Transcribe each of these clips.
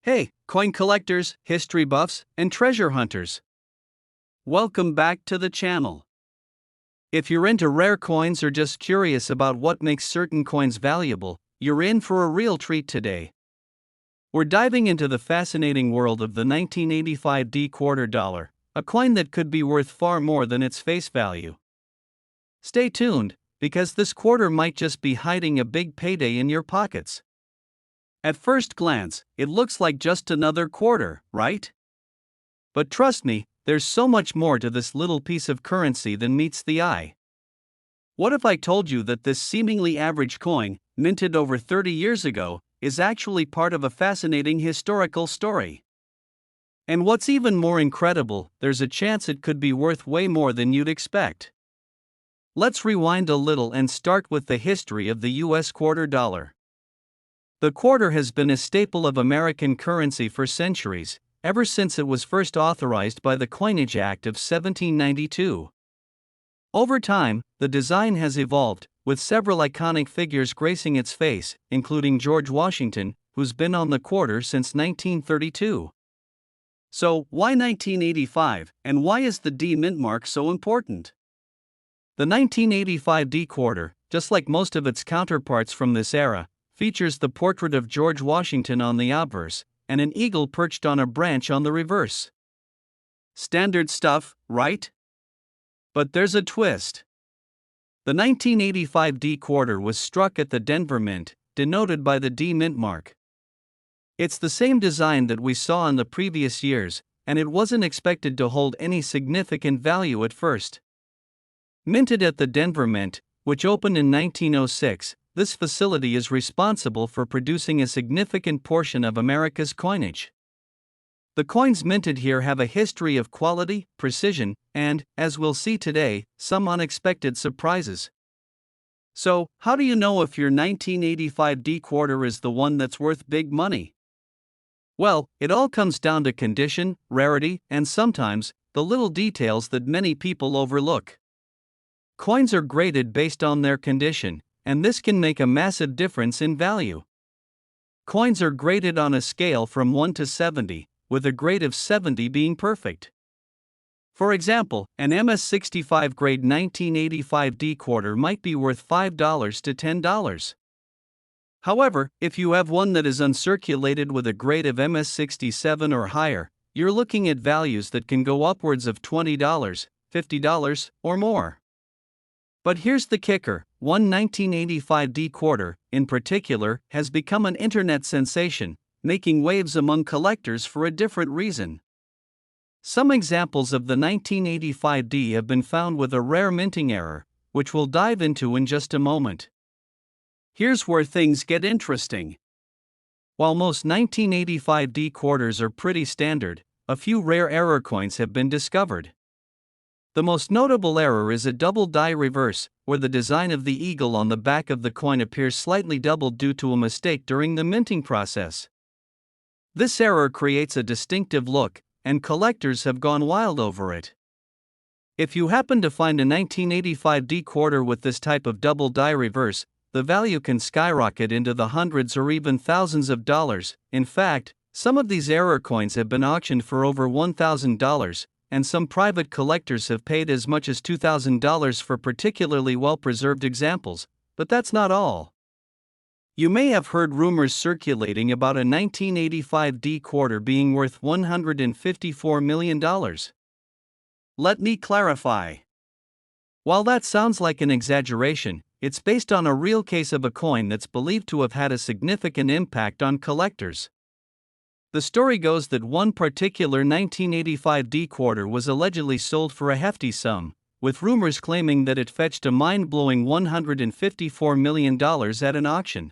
Hey, coin collectors, history buffs, and treasure hunters. Welcome back to the channel. If you're into rare coins or just curious about what makes certain coins valuable, you're in for a real treat today. We're diving into the fascinating world of the 1985 D quarter dollar, a coin that could be worth far more than its face value. Stay tuned, because this quarter might just be hiding a big payday in your pockets. At first glance, it looks like just another quarter, right? But trust me, there's so much more to this little piece of currency than meets the eye. What if I told you that this seemingly average coin, minted over 30 years ago, is actually part of a fascinating historical story? And what's even more incredible, there's a chance it could be worth way more than you'd expect. Let's rewind a little and start with the history of the US quarter dollar. The quarter has been a staple of American currency for centuries, ever since it was first authorized by the Coinage Act of 1792. Over time, the design has evolved, with several iconic figures gracing its face, including George Washington, who's been on the quarter since 1932. So, why 1985, and why is the D mint mark so important? The 1985 D quarter, just like most of its counterparts from this era, features the portrait of George Washington on the obverse, and an eagle perched on a branch on the reverse. Standard stuff, right? But there's a twist. The 1985 D quarter was struck at the Denver Mint, denoted by the D mint mark. It's the same design that we saw in the previous years, and it wasn't expected to hold any significant value at first. Minted at the Denver Mint, which opened in 1906, this facility is responsible for producing a significant portion of America's coinage. The coins minted here have a history of quality, precision, and, as we'll see today, some unexpected surprises. So, how do you know if your 1985 D quarter is the one that's worth big money? Well, it all comes down to condition, rarity, and sometimes, the little details that many people overlook. Coins are graded based on their condition, and this can make a massive difference in value. Coins are graded on a scale from 1 to 70, with a grade of 70 being perfect. For example, an MS65 grade 1985 D quarter might be worth $5 to $10. However, if you have one that is uncirculated with a grade of MS67 or higher, you're looking at values that can go upwards of $20, $50, or more. But here's the kicker, one 1985 D quarter, in particular, has become an internet sensation, making waves among collectors for a different reason. Some examples of the 1985 D have been found with a rare minting error, which we'll dive into in just a moment. Here's where things get interesting. While most 1985 D quarters are pretty standard, a few rare error coins have been discovered. The most notable error is a double die reverse, where the design of the eagle on the back of the coin appears slightly doubled due to a mistake during the minting process. This error creates a distinctive look, and collectors have gone wild over it. If you happen to find a 1985 D quarter with this type of double die reverse, the value can skyrocket into the hundreds or even thousands of dollars. In fact, some of these error coins have been auctioned for over $1,000, and some private collectors have paid as much as $2,000 for particularly well-preserved examples, but that's not all. You may have heard rumors circulating about a 1985 D quarter being worth $154 million. Let me clarify. While that sounds like an exaggeration, it's based on a real case of a coin that's believed to have had a significant impact on collectors. The story goes that one particular 1985 D quarter was allegedly sold for a hefty sum, with rumors claiming that it fetched a mind-blowing $154 million at an auction.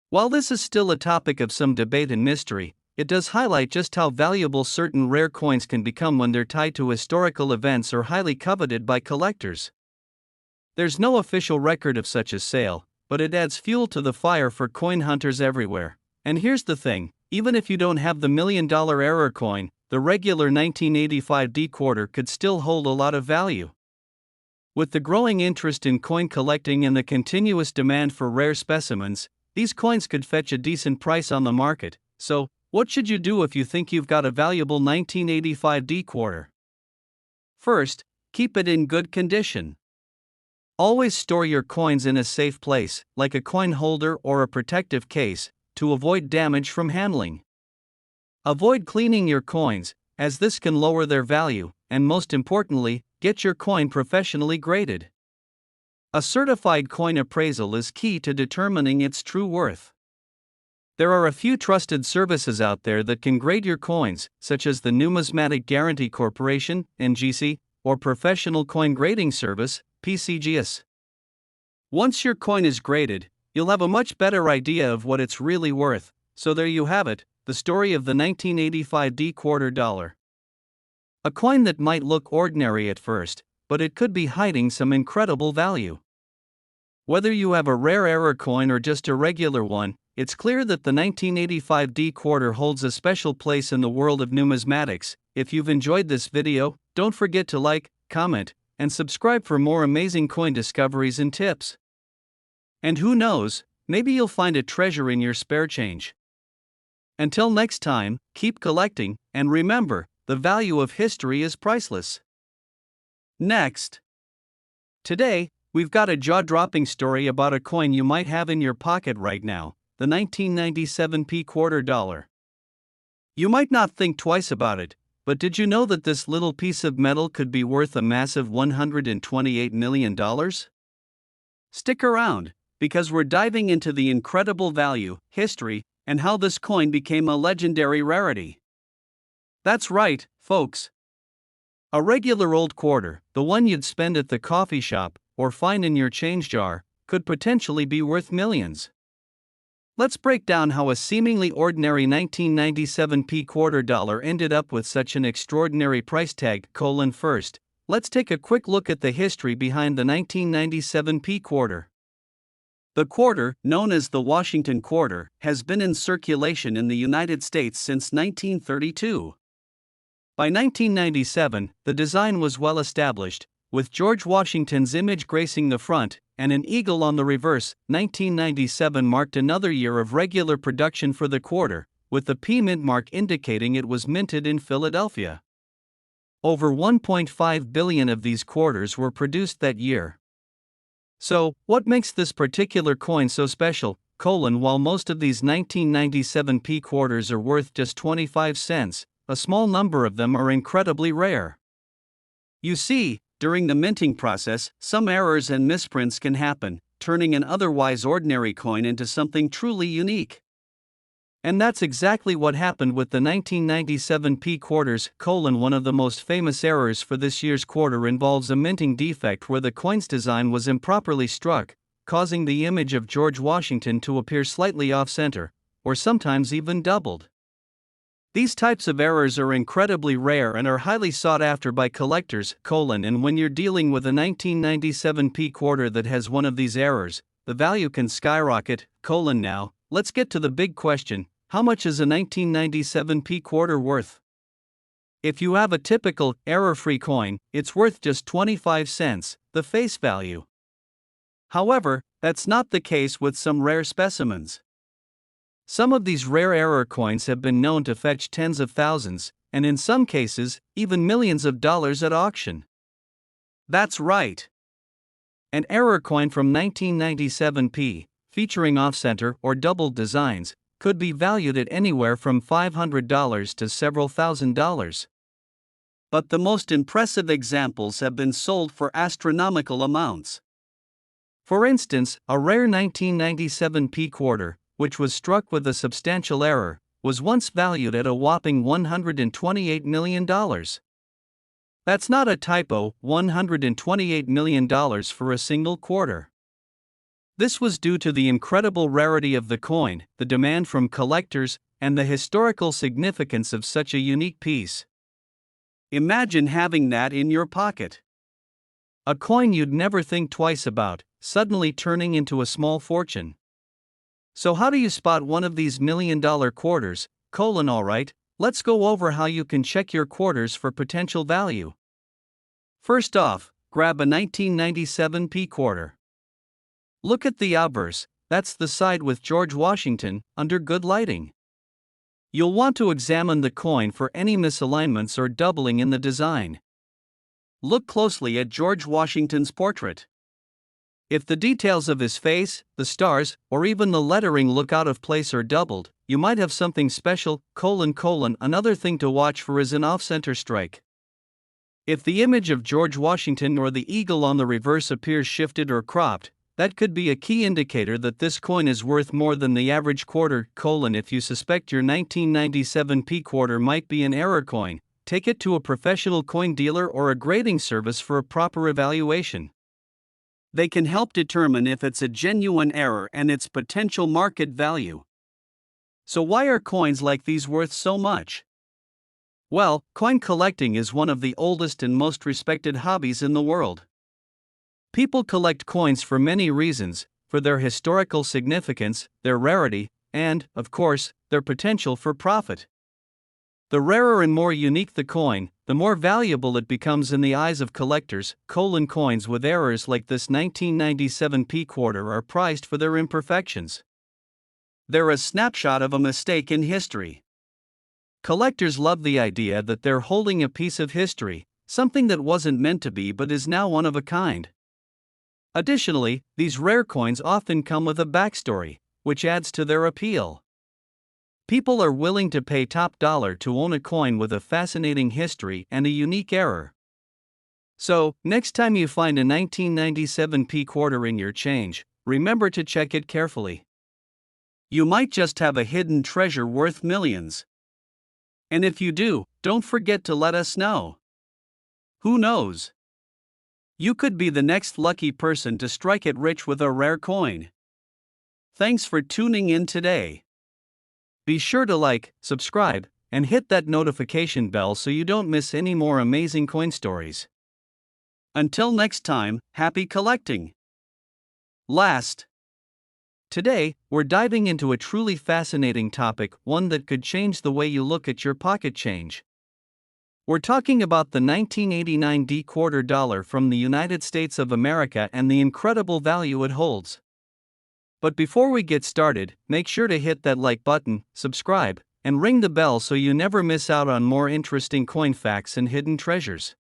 While this is still a topic of some debate and mystery, it does highlight just how valuable certain rare coins can become when they're tied to historical events or highly coveted by collectors. There's no official record of such a sale, but it adds fuel to the fire for coin hunters everywhere. And here's the thing. Even if you don't have the $1 million error coin, the regular 1985 D quarter could still hold a lot of value. With the growing interest in coin collecting and the continuous demand for rare specimens, these coins could fetch a decent price on the market. So, What should you do if you think you've got a valuable 1985 D quarter? First, keep it in good condition. Always store your coins in a safe place, like a coin holder or a protective case, to avoid damage from handling. Avoid cleaning your coins, as this can lower their value, and most importantly, get your coin professionally graded. A certified coin appraisal is key to determining its true worth. There are a few trusted services out there that can grade your coins, such as the Numismatic Guarantee Corporation, NGC, or Professional Coin Grading Service, PCGS. Once your coin is graded, you'll have a much better idea of what it's really worth. So there you have it, the story of the 1985 D quarter dollar. A coin that might look ordinary at first, but it could be hiding some incredible value. Whether you have a rare error coin or just a regular one, it's clear that the 1985 D quarter holds a special place in the world of numismatics. If you've enjoyed this video, don't forget to like, comment, and subscribe for more amazing coin discoveries and tips. And who knows, maybe you'll find a treasure in your spare change. Until next time, keep collecting, and remember, the value of history is priceless. Next. Today, we've got a jaw-dropping story about a coin you might have in your pocket right now, the 1997 P quarter dollar. You might not think twice about it, but did you know that this little piece of metal could be worth a massive $128 million? Stick around, because we're diving into the incredible value, history, and how this coin became a legendary rarity. That's right, folks. A regular old quarter, the one you'd spend at the coffee shop, or find in your change jar, could potentially be worth millions. Let's break down how a seemingly ordinary 1997 P quarter dollar ended up with such an extraordinary price tag. First, let's take a quick look at the history behind the 1997 P quarter. The quarter, known as the Washington quarter, has been in circulation in the United States since 1932. By 1997, the design was well established, with George Washington's image gracing the front and an eagle on the reverse. 1997 marked another year of regular production for the quarter, with the P mint mark indicating it was minted in Philadelphia. Over 1.5 billion of these quarters were produced that year. So, what makes this particular coin so special? While most of these 1997 P quarters are worth just 25 cents, a small number of them are incredibly rare. You see, during the minting process, some errors and misprints can happen, turning an otherwise ordinary coin into something truly unique. And that's exactly what happened with the 1997 P quarters. One of the most famous errors for this year's quarter involves a minting defect where the coin's design was improperly struck, causing the image of George Washington to appear slightly off-center, or sometimes even doubled. These types of errors are incredibly rare and are highly sought after by collectors. And when you're dealing with a 1997 P quarter that has one of these errors, the value can skyrocket. Now, let's get to the big question: how much is a 1997 P quarter worth? If you have a typical, error-free coin, it's worth just 25 cents, the face value. However, that's not the case with some rare specimens. Some of these rare error coins have been known to fetch tens of thousands, and in some cases, even millions of dollars at auction. That's right. An error coin from 1997 P, featuring off-center or doubled designs, could be valued at anywhere from $500 to several $1,000s. But the most impressive examples have been sold for astronomical amounts. For instance, a rare 1997 P quarter, which was struck with a substantial error, was once valued at a whopping $128 million. That's not a typo, $128 million for a single quarter. This was due to the incredible rarity of the coin, the demand from collectors, and the historical significance of such a unique piece. Imagine having that in your pocket. A coin you'd never think twice about, suddenly turning into a small fortune. So how do you spot one of these million-dollar quarters? Alright, let's go over how you can check your quarters for potential value. First off, grab a 1997 P quarter. Look at the obverse, that's the side with George Washington, under good lighting. You'll want to examine the coin for any misalignments or doubling in the design. Look closely at George Washington's portrait. If the details of his face, the stars, or even the lettering look out of place or doubled, you might have something special. Another thing to watch for is an off-center strike. If the image of George Washington or the eagle on the reverse appears shifted or cropped, that could be a key indicator that this coin is worth more than the average quarter. If you suspect your 1997 P quarter might be an error coin, take it to a professional coin dealer or a grading service for a proper evaluation. They can help determine if it's a genuine error and its potential market value. So why are coins like these worth so much? Well, coin collecting is one of the oldest and most respected hobbies in the world. People collect coins for many reasons: for their historical significance, their rarity, and, of course, their potential for profit. The rarer and more unique the coin, the more valuable it becomes in the eyes of collectors. Coins with errors like this 1997 P quarter are prized for their imperfections. They're a snapshot of a mistake in history. Collectors love the idea that they're holding a piece of history, something that wasn't meant to be but is now one of a kind. Additionally, these rare coins often come with a backstory, which adds to their appeal. People are willing to pay top dollar to own a coin with a fascinating history and a unique error. So, next time you find a 1997 P quarter in your change, remember to check it carefully. You might just have a hidden treasure worth millions. And if you do, don't forget to let us know. Who knows? You could be the next lucky person to strike it rich with a rare coin. Thanks for tuning in today. Be sure to like, subscribe, and hit that notification bell so you don't miss any more amazing coin stories. Until next time, happy collecting! Today, we're diving into a truly fascinating topic, one that could change the way you look at your pocket change. We're talking about the 1989 D quarter dollar from the United States of America and the incredible value it holds. But before we get started, make sure to hit that like button, subscribe, and ring the bell so you never miss out on more interesting coin facts and hidden treasures.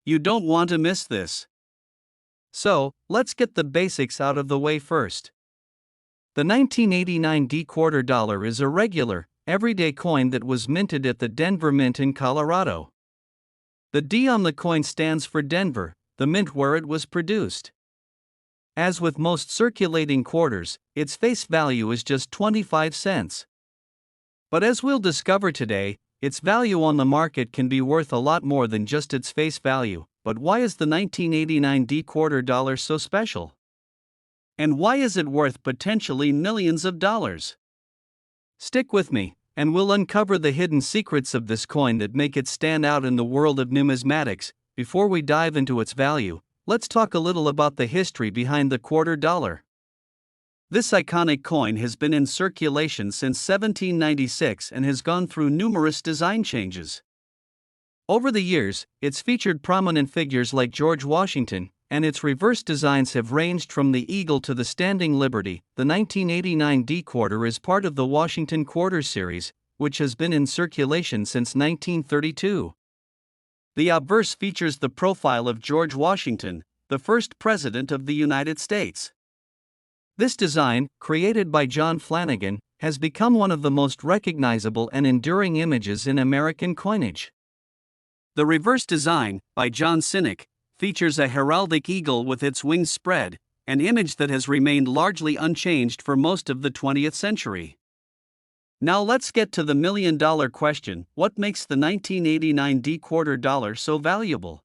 You don't want to miss this. So, let's get the basics out of the way first. The 1989 D quarter dollar is a regular, everyday coin that was minted at the Denver Mint in Colorado. The D on the coin stands for Denver, the mint where it was produced. As with most circulating quarters, its face value is just 25 cents. But as we'll discover today, its value on the market can be worth a lot more than just its face value. But why is the 1989 D quarter dollar so special? And why is it worth potentially millions of dollars? Stick with me, and we'll uncover the hidden secrets of this coin that make it stand out in the world of numismatics. Before we dive into its value, let's talk a little about the history behind the quarter dollar. This iconic coin has been in circulation since 1796 and has gone through numerous design changes. Over the years, it's featured prominent figures like George Washington, and its reverse designs have ranged from the eagle to the standing liberty. The 1989 D quarter is part of the Washington Quarter series, which has been in circulation since 1932. The obverse features the profile of George Washington, the first president of the United States. This design, created by John Flanagan, has become one of the most recognizable and enduring images in American coinage. The reverse design, by John Cynic, features a heraldic eagle with its wings spread, an image that has remained largely unchanged for most of the 20th century. Now let's get to the million-dollar question: what makes the 1989 D quarter dollar so valuable?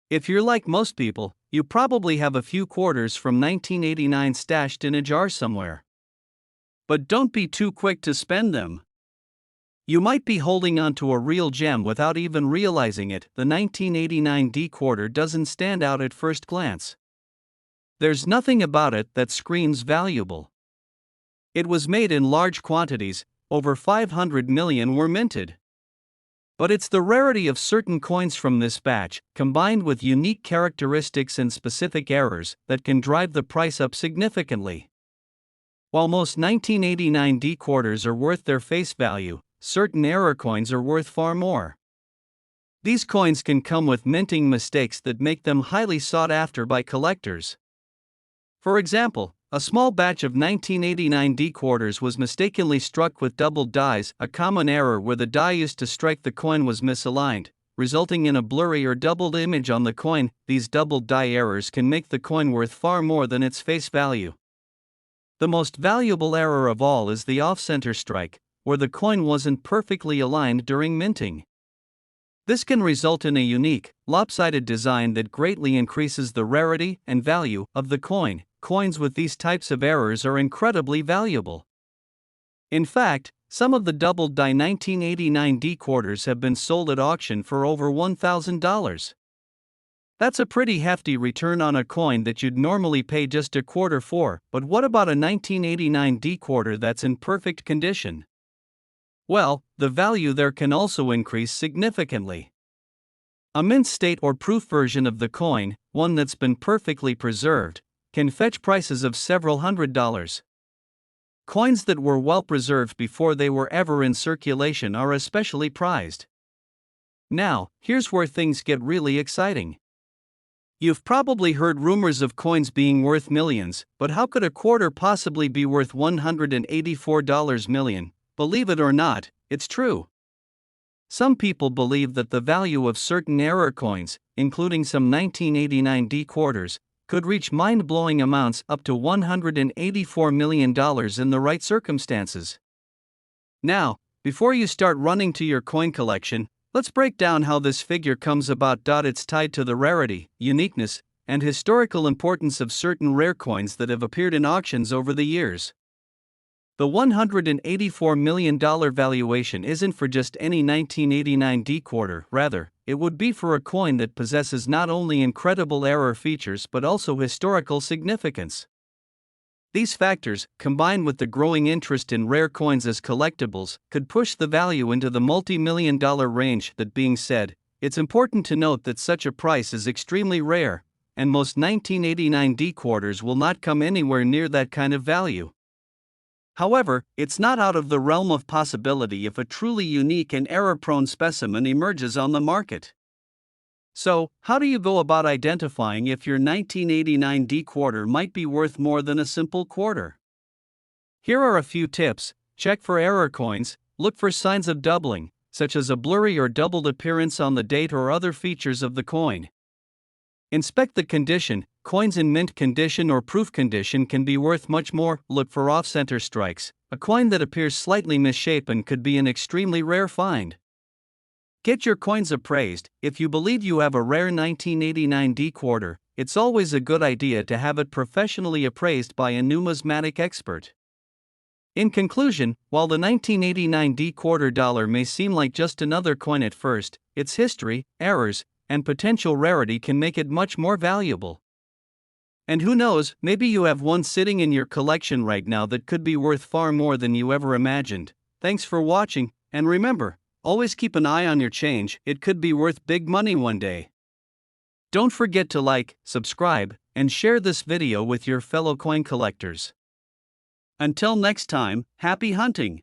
If you're like most people, you probably have a few quarters from 1989 stashed in a jar somewhere. But don't be too quick to spend them. You might be holding onto a real gem without even realizing it. The 1989 D quarter doesn't stand out at first glance. There's nothing about it that screams valuable. It was made in large quantities, over 500 million were minted. But it's the rarity of certain coins from this batch, combined with unique characteristics and specific errors, that can drive the price up significantly. While most 1989 D quarters are worth their face value, certain error coins are worth far more. These coins can come with minting mistakes that make them highly sought after by collectors. For example, a small batch of 1989 D quarters was mistakenly struck with doubled dies, a common error where the die used to strike the coin was misaligned, resulting in a blurry or doubled image on the coin. These doubled die errors can make the coin worth far more than its face value. The most valuable error of all is the off-center strike, where the coin wasn't perfectly aligned during minting. This can result in a unique, lopsided design that greatly increases the rarity and value of the coin. Coins with these types of errors are incredibly valuable. In fact, some of the doubled die 1989 D quarters have been sold at auction for over $1,000. That's a pretty hefty return on a coin that you'd normally pay just a quarter for. But what about a 1989 D quarter that's in perfect condition? Well, the value there can also increase significantly. A mint state or proof version of the coin, one that's been perfectly preserved, can fetch prices of several $100s. Coins that were well preserved before they were ever in circulation are especially prized. Now, here's where things get really exciting. You've probably heard rumors of coins being worth millions, but how could a quarter possibly be worth $184 million? Believe it or not, it's true. Some people believe that the value of certain error coins, including some 1989 D quarters, could reach mind-blowing amounts up to $184 million in the right circumstances. Now, before you start running to your coin collection, let's break down how this figure comes about. It's tied to the rarity, uniqueness, and historical importance of certain rare coins that have appeared in auctions over the years. The $184 million valuation isn't for just any 1989 D quarter, rather, it would be for a coin that possesses not only incredible error features but also historical significance. These factors, combined with the growing interest in rare coins as collectibles, could push the value into the multi-million-dollar range. That being said, it's important to note that such a price is extremely rare, and most 1989 D quarters will not come anywhere near that kind of value. However, it's not out of the realm of possibility if a truly unique and error-prone specimen emerges on the market. So, how do you go about identifying if your 1989 D quarter might be worth more than a simple quarter? Here are a few tips. Check for error coins. Look for signs of doubling, such as a blurry or doubled appearance on the date or other features of the coin. Inspect the condition. Coins in mint condition or proof condition can be worth much more. Look for off-center strikes. A coin that appears slightly misshapen could be an extremely rare find. Get your coins appraised. If you believe you have a rare 1989 D quarter, it's always a good idea to have it professionally appraised by a numismatic expert. In conclusion, while the 1989 D quarter dollar may seem like just another coin at first, its history, errors, and potential rarity can make it much more valuable. And who knows, maybe you have one sitting in your collection right now that could be worth far more than you ever imagined. Thanks for watching, and remember, always keep an eye on your change, it could be worth big money one day. Don't forget to like, subscribe, and share this video with your fellow coin collectors. Until next time, happy hunting!